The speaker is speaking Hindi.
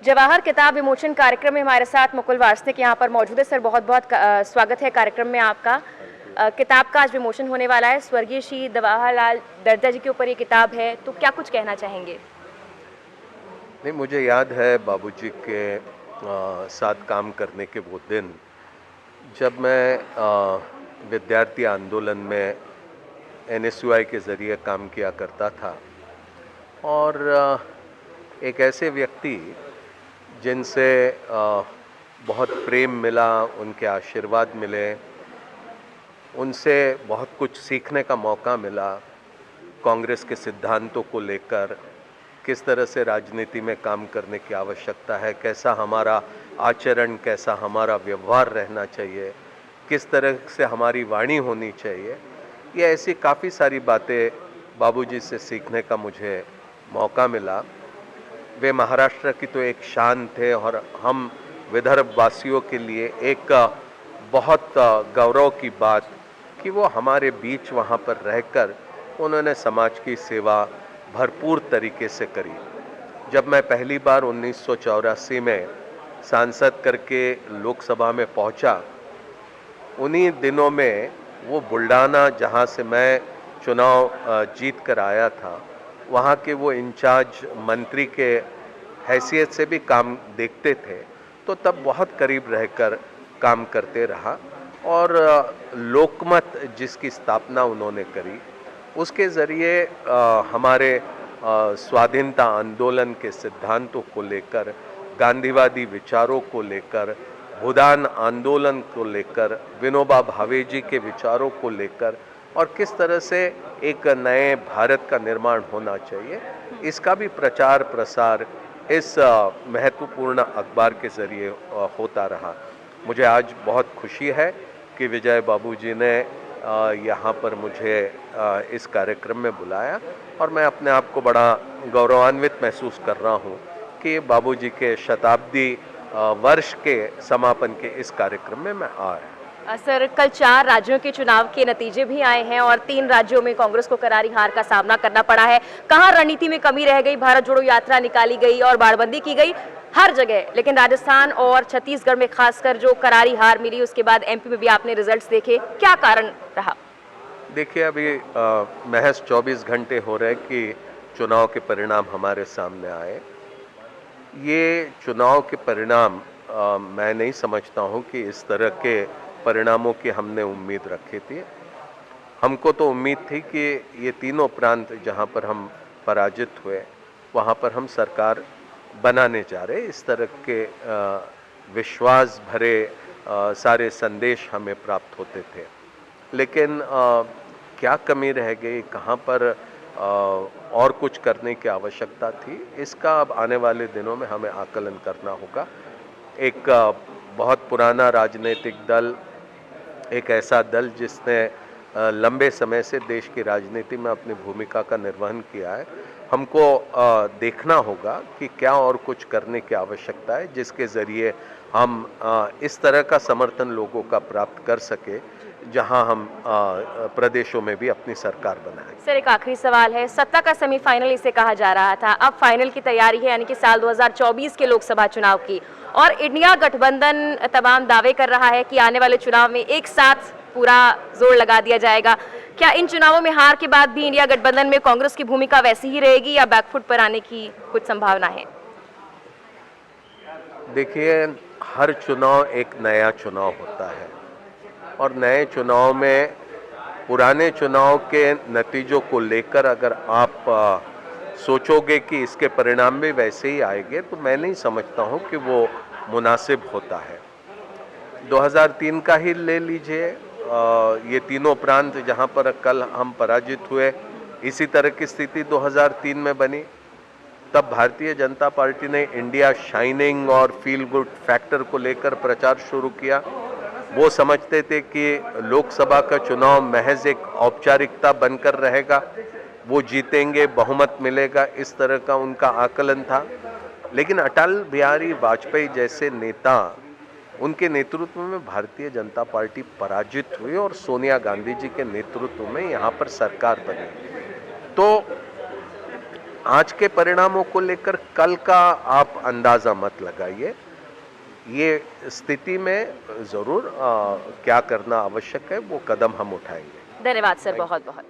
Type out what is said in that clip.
जवाहर किताब विमोचन कार्यक्रम में हमारे साथ मुकुल वासनिक यहाँ पर मौजूद है। सर, बहुत बहुत स्वागत है कार्यक्रम में आपका। किताब का आज विमोचन होने वाला है। स्वर्गीय श्री जवाहरलाल दर्जा जी के ऊपर ये किताब है, तो क्या कुछ कहना चाहेंगे? नहीं, मुझे याद है बाबूजी के साथ काम करने के वो दिन जब मैं विद्यार्थी आंदोलन में एनएसयूआई के ज़रिए काम किया करता था और एक ऐसे व्यक्ति जिनसे बहुत प्रेम मिला, उनके आशीर्वाद मिले, उनसे बहुत कुछ सीखने का मौका मिला। कांग्रेस के सिद्धांतों को लेकर किस तरह से राजनीति में काम करने की आवश्यकता है, कैसा हमारा आचरण, कैसा हमारा व्यवहार रहना चाहिए, किस तरह से हमारी वाणी होनी चाहिए, ये ऐसी काफ़ी सारी बातें बाबूजी से सीखने का मुझे मौका मिला। वे महाराष्ट्र की तो एक शान थे और हम विदर्भ वासियों के लिए एक बहुत गौरव की बात कि वो हमारे बीच वहाँ पर रहकर उन्होंने समाज की सेवा भरपूर तरीके से करी। जब मैं पहली बार 1984 में सांसद करके लोकसभा में पहुंचा, उन्हीं दिनों में वो बुल्ढाना जहां से मैं चुनाव जीत कर आया था, वहां के वो इंचार्ज मंत्री के हैसियत से भी काम देखते थे, तो तब बहुत करीब रहकर काम करते रहा और लोकमत जिसकी स्थापना उन्होंने करी, उसके ज़रिए हमारे स्वाधीनता आंदोलन के सिद्धांतों को लेकर, गांधीवादी विचारों को लेकर, भूदान आंदोलन को लेकर, विनोबा भावे जी के विचारों को लेकर और किस तरह से एक नए भारत का निर्माण होना चाहिए, इसका भी प्रचार प्रसार इस महत्वपूर्ण अखबार के ज़रिए होता रहा। मुझे आज बहुत खुशी है कि विजय बाबूजी ने यहाँ पर मुझे इस कार्यक्रम में बुलाया और मैं अपने आप को बड़ा गौरवान्वित महसूस कर रहा हूँ कि बाबूजी के शताब्दी वर्ष के समापन के इस कार्यक्रम में मैं आया। सर, कल 4 राज्यों के चुनाव के नतीजे भी आए हैं और 3 राज्यों में कांग्रेस को करारी हार का सामना करना पड़ा है। कहाँ रणनीति में कमी रह गई? भारत जोड़ो यात्रा निकाली गई और बाड़बंदी की गई हर जगह, लेकिन राजस्थान और छत्तीसगढ़ में खासकर जो करारी हार मिली, उसके बाद एमपी में भी आपने रिजल्ट्स देखे, क्या कारण रहा? देखिए, अभी महज 24 घंटे हो रहे कि चुनाव के परिणाम हमारे सामने आए। ये चुनाव के परिणाम मैं नहीं समझता हूँ कि इस तरह के परिणामों की हमने उम्मीद रखी थी। हमको तो उम्मीद थी कि ये तीनों प्रांत जहाँ पर हम पराजित हुए, वहाँ पर हम सरकार बनाने जा रहे, इस तरह के विश्वास भरे सारे संदेश हमें प्राप्त होते थे। लेकिन क्या कमी रह गई, कहाँ पर और कुछ करने की आवश्यकता थी, इसका अब आने वाले दिनों में हमें आकलन करना होगा। एक बहुत पुराना राजनीतिक दल, एक ऐसा दल जिसने लंबे समय से देश की राजनीति में अपनी भूमिका का निर्वहन किया है, हमको देखना होगा कि क्या और कुछ करने की आवश्यकता है जिसके ज़रिए हम इस तरह का समर्थन लोगों का प्राप्त कर सके, जहां हम प्रदेशों में भी अपनी सरकार बनाएं। सर, एक आखिरी सवाल है। सत्ता का सेमीफाइनल इसे कहा जा रहा था, अब फाइनल की तैयारी है, यानी कि साल 2024 के लोकसभा चुनाव की, और इंडिया गठबंधन तमाम दावे कर रहा है कि आने वाले चुनाव में एक साथ पूरा जोर लगा दिया जाएगा। क्या इन चुनावों में हार के बाद भी इंडिया गठबंधन में कांग्रेस की भूमिका वैसी ही रहेगी या बैकफुट पर आने की कुछ संभावना है? देखिए, हर चुनाव एक नया चुनाव होता है और नए चुनाव में पुराने चुनाव के नतीजों को लेकर अगर आप सोचोगे कि इसके परिणाम भी वैसे ही आएंगे, तो मैं नहीं समझता हूं कि वो मुनासिब होता है। 2003 का ही ले लीजिए, ये तीनों प्रांत जहां पर कल हम पराजित हुए, इसी तरह की स्थिति 2003 में बनी। तब भारतीय जनता पार्टी ने इंडिया शाइनिंग और फील गुड फैक्टर को लेकर प्रचार शुरू किया। वो समझते थे कि लोकसभा का चुनाव महज एक औपचारिकता बनकर रहेगा, वो जीतेंगे, बहुमत मिलेगा, इस तरह का उनका आकलन था। लेकिन अटल बिहारी वाजपेयी जैसे नेता, उनके नेतृत्व में भारतीय जनता पार्टी पराजित हुई और सोनिया गांधी जी के नेतृत्व में यहाँ पर सरकार बनी। तो आज के परिणामों को लेकर कल का आप अंदाज़ा मत लगाइए। ये स्थिति में ज़रूर क्या करना आवश्यक है वो कदम हम उठाएंगे। धन्यवाद सर, बहुत बहुत।